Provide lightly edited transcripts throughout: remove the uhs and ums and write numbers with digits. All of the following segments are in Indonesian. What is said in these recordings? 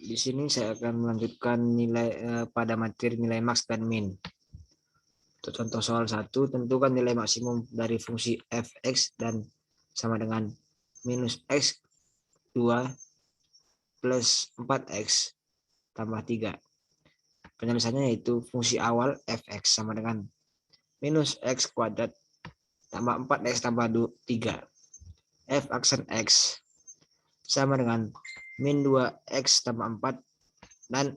Di sini saya akan melanjutkan pada materi nilai max dan min. Untuk contoh soal 1, tentukan nilai maksimum dari fungsi fx dan sama dengan minus x 2 plus 4x tambah 3. Penyelesaiannya yaitu fungsi awal fx sama dengan minus x kuadrat tambah 4x tambah 3. F aksen x sama dengan min 2x tambah 4 dan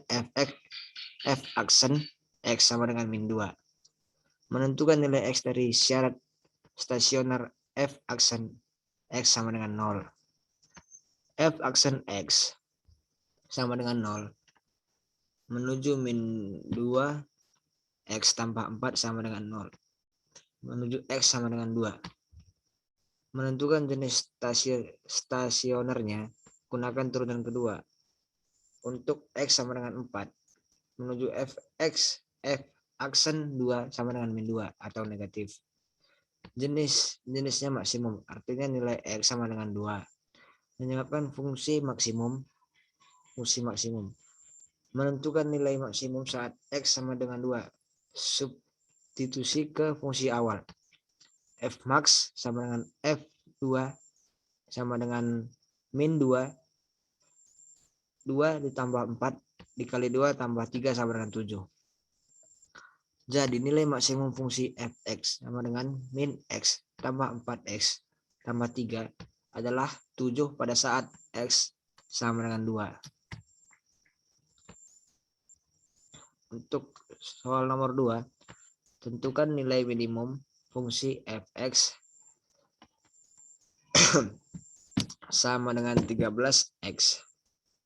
f aksen x sama dengan min 2. Menentukan nilai x dari syarat stasioner f aksen x sama dengan 0. F aksen x sama dengan 0 menuju min 2 x tambah 4 sama dengan 0 menuju x sama dengan 2. Menentukan jenis stasionernya gunakan turunan kedua. Untuk x sama dengan 4 menuju f aksen 2 sama dengan min 2 atau negatif. Jenisnya maksimum, artinya nilai x sama dengan 2. Menyebabkan fungsi maksimum. Menentukan nilai maksimum saat x sama dengan 2. Substitusi ke fungsi awal. F max sama dengan F2 sama dengan min 2 ditambah 4 dikali 2 tambah 3 sama dengan 7. Jadi nilai maksimum fungsi fx sama dengan min x tambah 4x tambah 3 adalah 7 pada saat x sama dengan 2. Untuk soal nomor 2, tentukan nilai minimum fungsi fx sama dengan 13x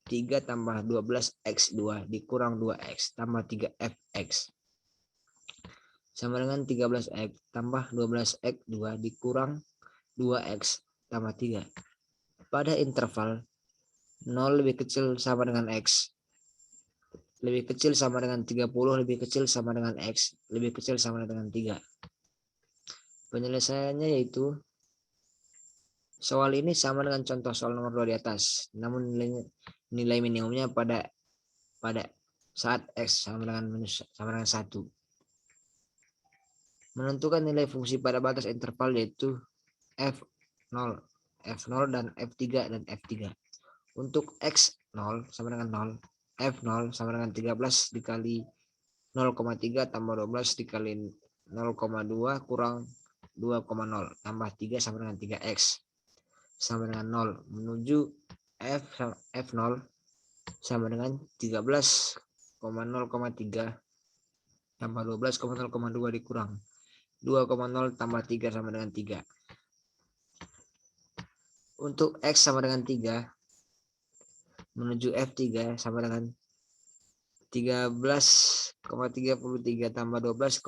3 tambah 12x2 dikurang 2x tambah 3fx sama dengan 13x tambah 12x2 dikurang 2x tambah 3. Pada interval 0 lebih kecil sama dengan x, lebih kecil sama dengan 30, lebih kecil sama dengan x, lebih kecil sama dengan 3. Penyelesaiannya yaitu soal ini sama dengan contoh soal nomor 2 di atas, namun nilai minimumnya pada saat x sama dengan 1. Menentukan nilai fungsi pada batas interval yaitu f0 dan f3 dan f3. Untuk x0 sama dengan 0, f0 sama dengan 13 dikali 0,3 tambah 12 dikali 0,2 kurang 2,0 tambah 3 sama dengan 3x sama dengan 0 menuju f0 sama dengan 13,0,3 tambah 12,0,2 dikurang 2,0 tambah 3 sama dengan 3. Untuk x sama dengan 3 menuju f3 sama dengan 13,33 tambah 12,32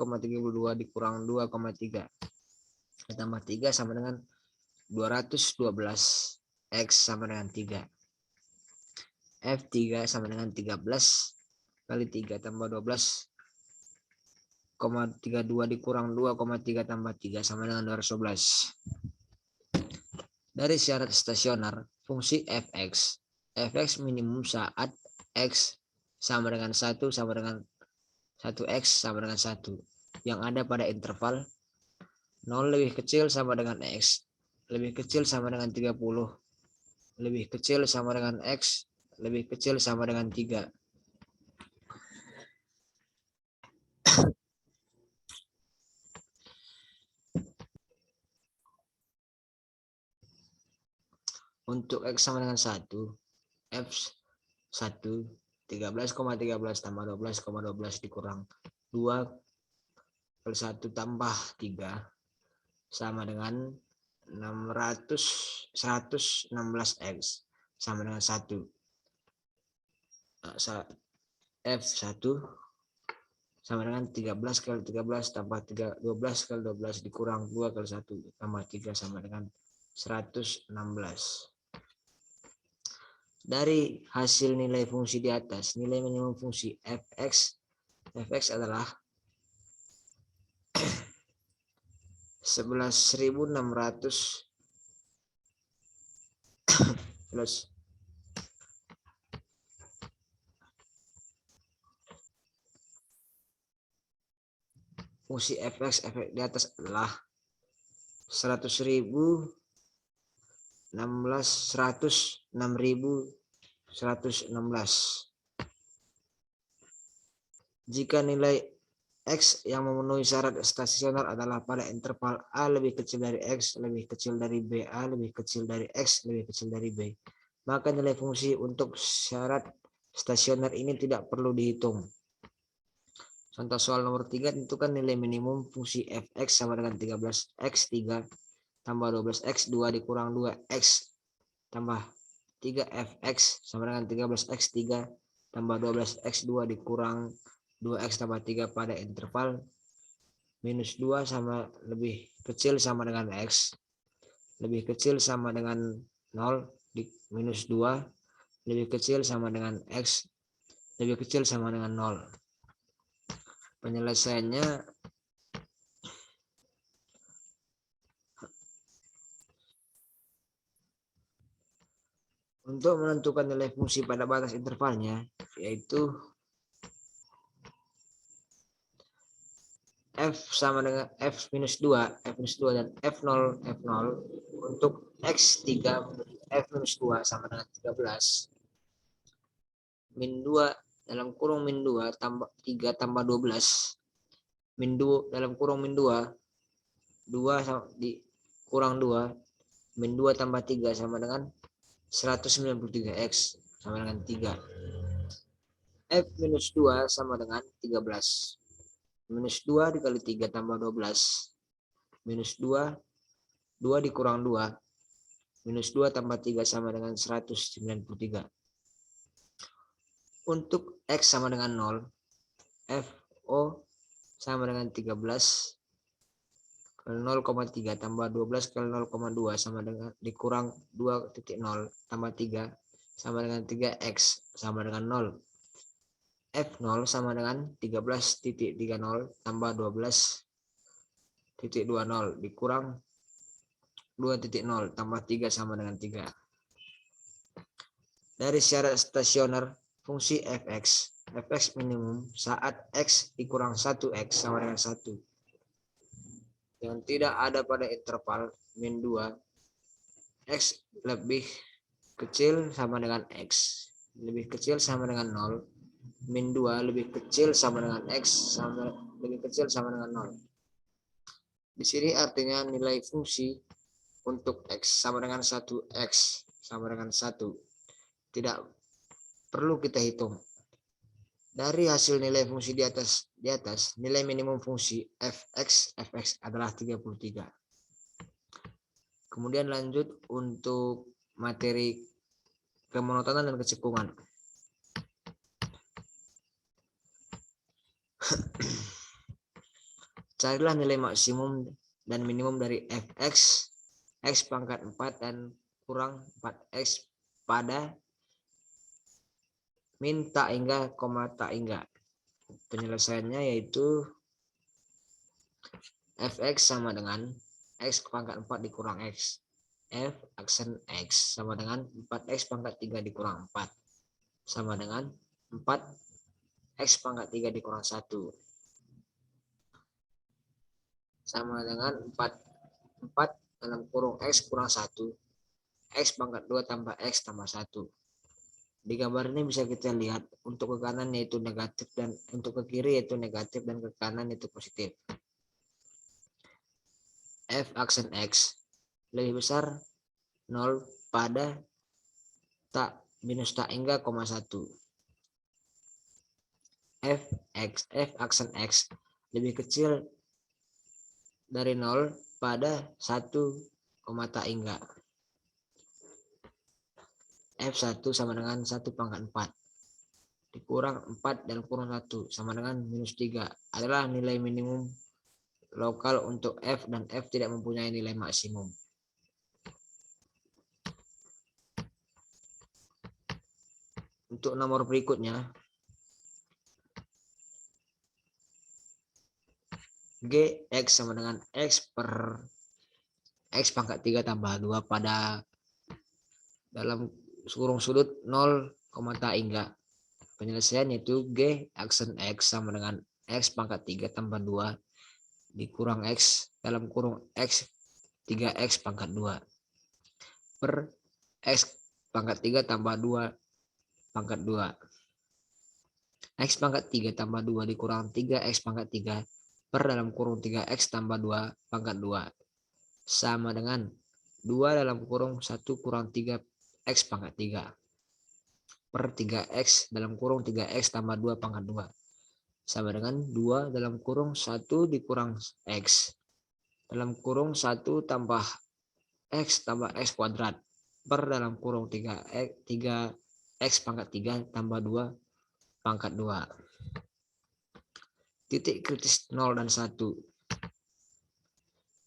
dikurang 2,3 tambah 3 sama dengan 212. X sama dengan 3. F3 sama dengan 13 kali 3 tambah 12,32 dikurang 2,3 tambah 3 sama dengan 211. Dari syarat stasioner fungsi fx minimum saat x sama dengan 1 sama dengan 1x sama dengan 1 yang ada pada interval 0 lebih kecil sama dengan x, lebih kecil sama dengan 30, lebih kecil sama dengan x, lebih kecil sama dengan 3. Untuk x sama dengan 1, f1 13,13 tambah 12,12 dikurang 2 per 1 tambah 3 sama dengan 116x sama dengan 1. F1 sama dengan 13 kali 13 tambah 12 kali 12 dikurang 2 kali 1 tambah 3 sama dengan 116. Dari hasil nilai fungsi di atas, nilai minimum fungsi fx adalah 11.600 plus fungsi fx di atas adalah 100.016. Jika nilai X yang memenuhi syarat stasioner adalah pada interval A lebih kecil dari X, lebih kecil dari B, A lebih kecil dari X, lebih kecil dari B, maka nilai fungsi untuk syarat stasioner ini tidak perlu dihitung. Contoh soal nomor 3, tentukan nilai minimum fungsi fx sama dengan 13x3 tambah 12x2 dikurang 2x tambah 3fx sama dengan 13x3 tambah 12x2 dikurang 2x tambah 3 pada interval minus 2 sama lebih kecil sama dengan x, lebih kecil sama dengan 0 di minus 2, lebih kecil sama dengan x, lebih kecil sama dengan 0. Penyelesaiannya untuk menentukan nilai fungsi pada batas intervalnya, yaitu f sama dengan f minus 2 dan f0 untuk x3 f minus 2 sama dengan 13 min 2 dalam kurung min 2 tambah 3 tambah 12 min 2 dalam kurung min 2 dikurang 2 min 2 tambah 3 sama dengan 193x sama dengan 3. F minus 2 sama dengan 13. Minus 2 dikali 3 tambah 12. Minus 2, 2 dikurang 2. Minus 2 tambah 3 sama dengan 193. Untuk X sama dengan 0, FO sama dengan 13 kali 0,3 tambah 12 kali 0,2 sama dengan dikurang 2.0 tambah 3 sama dengan 3x sama dengan 0. F0 sama dengan 13.30 tambah 12.20 dikurang 2.0 tambah 3 sama dengan 3. Dari syarat stasioner fungsi fx minimum saat x dikurang 1x sama dengan 1 yang tidak ada pada interval min 2, x lebih kecil sama dengan x, lebih kecil sama dengan 0, min 2 lebih kecil sama dengan x, lebih kecil sama dengan 0. Di sini artinya nilai fungsi untuk x sama dengan 1x sama dengan 1. Tidak perlu kita hitung. Dari hasil nilai fungsi di atas nilai minimum fungsi fx adalah 33. Kemudian lanjut untuk materi kemonotonan dan kecekungan. Carilah nilai maksimum dan minimum dari fx, x pangkat 4 dan kurang 4x pada min tak hingga, tak hingga. Penyelesaiannya yaitu fx sama dengan x pangkat 4 dikurang x. F aksen x sama dengan 4x pangkat 3 dikurang 4. Sama dengan 4x pangkat 3 dikurang 1. Sama dengan 4 dalam kurung x kurang 1. X pangkat 2 tambah x tambah 1. Di gambar ini bisa kita lihat untuk ke kanan yaitu negatif dan untuk ke kiri yaitu negatif dan ke kanan yaitu positif. F aksen X lebih besar 0 pada tak minus tak hingga, 1. F aksen X lebih kecil dari 0 pada 1, tak hingga. F1 sama dengan 1 pangkat 4 dikurang 4 dan kurang 1 sama dengan minus 3 adalah nilai minimum lokal untuk F dan F tidak mempunyai nilai maksimum. Untuk nomor berikutnya, Gx sama dengan X per X pangkat 3 tambah 2 pada dalam kurung sudut 0, tak hingga. Penyelesaian yaitu G aksen X sama dengan X pangkat 3 tambah 2 dikurang X dalam kurung X 3X pangkat 2 per X pangkat 3 tambah 2 pangkat 2. X pangkat 3 tambah 2 dikurang 3X pangkat 3 per dalam kurung 3X tambah 2 pangkat 2 sama dengan 2 dalam kurung 1 kurang 3X pangkat 3 per 3X dalam kurung 3X tambah 2 pangkat 2 sama dengan 2 dalam kurung 1 dikurang X dalam kurung 1 tambah X tambah X kuadrat per dalam kurung 3X pangkat 3 tambah 2 pangkat 2. Titik kritis 0 dan 1.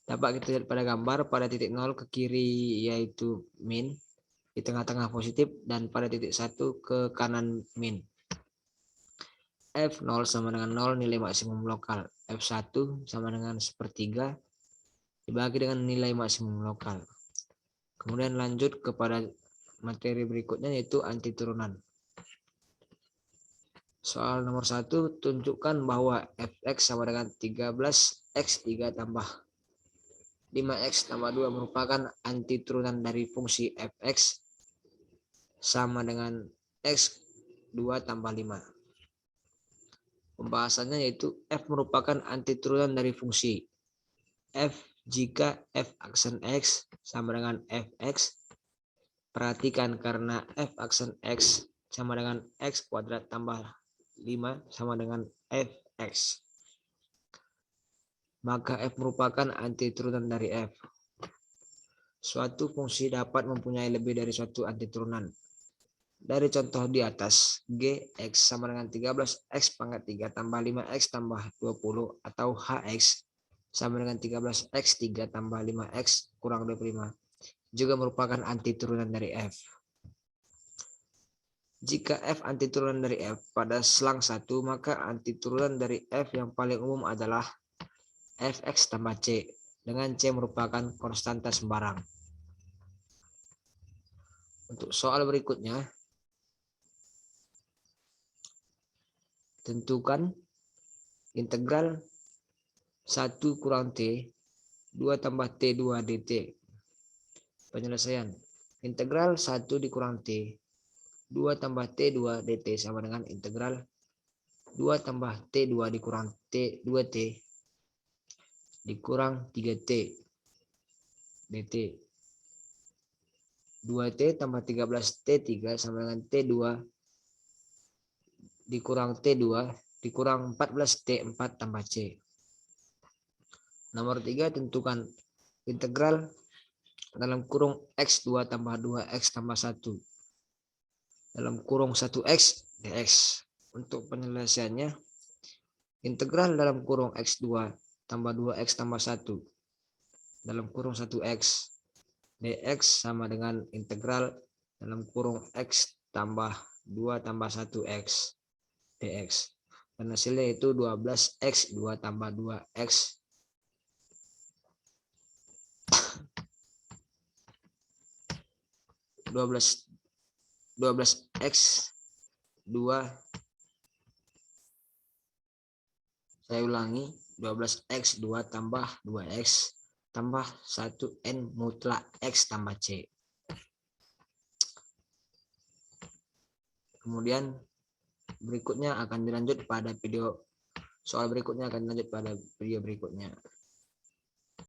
Dapat kita lihat pada gambar, pada titik 0 ke kiri yaitu min, di tengah-tengah positif, dan pada titik 1 ke kanan min. F0 sama dengan 0 nilai maksimum lokal. F1 sama dengan 1/3 dibagi dengan nilai maksimum lokal. Kemudian lanjut kepada materi berikutnya yaitu anti turunan. Soal nomor 1, tunjukkan bahwa fx sama dengan 13x3 tambah 5x tambah 2 merupakan anti turunan dari fungsi fx sama dengan x2 tambah 5. Pembahasannya yaitu f merupakan anti turunan dari fungsi f jika f aksen x sama dengan fx. Perhatikan karena f aksen x sama dengan x kuadrat tambah 5 sama dengan fx, maka f merupakan anti turunan dari f. Suatu fungsi dapat mempunyai lebih dari suatu anti turunan. Dari contoh di atas, gx sama dengan 13x pangkat 3 tambah 5x tambah 20 atau hx sama dengan 13x3 tambah 5x kurang 25 juga merupakan anti turunan dari f. Jika f anti turunan dari f pada selang 1, maka anti turunan dari f yang paling umum adalah fx tambah c, dengan c merupakan konstanta sembarang. Untuk soal berikutnya, tentukan integral 1 kurang t 2 tambah t2 dt. Penyelesaian. Integral 1 dikurang t 2 tambah T2 dt sama dengan integral 2 tambah T2 dikurang T2T dikurang 3T dt. 2T tambah 13T3 sama dengan T2 dikurang T2 dikurang 14T4 tambah C. Nomor 3, tentukan integral dalam kurung X2 tambah 2X tambah 1 dalam kurung 1x dx. Untuk penyelesaiannya, integral dalam kurung x2 tambah 2x tambah 1 dalam kurung 1x dx sama dengan integral dalam kurung x tambah 2 tambah 1x dx. Dan hasilnya itu 12x 2 tambah 2x 12x 2, saya ulangi, 12x 2 tambah 2x tambah 1n mutlak x tambah c. Kemudian berikutnya akan dilanjut pada video, soal berikutnya akan dilanjut pada video berikutnya.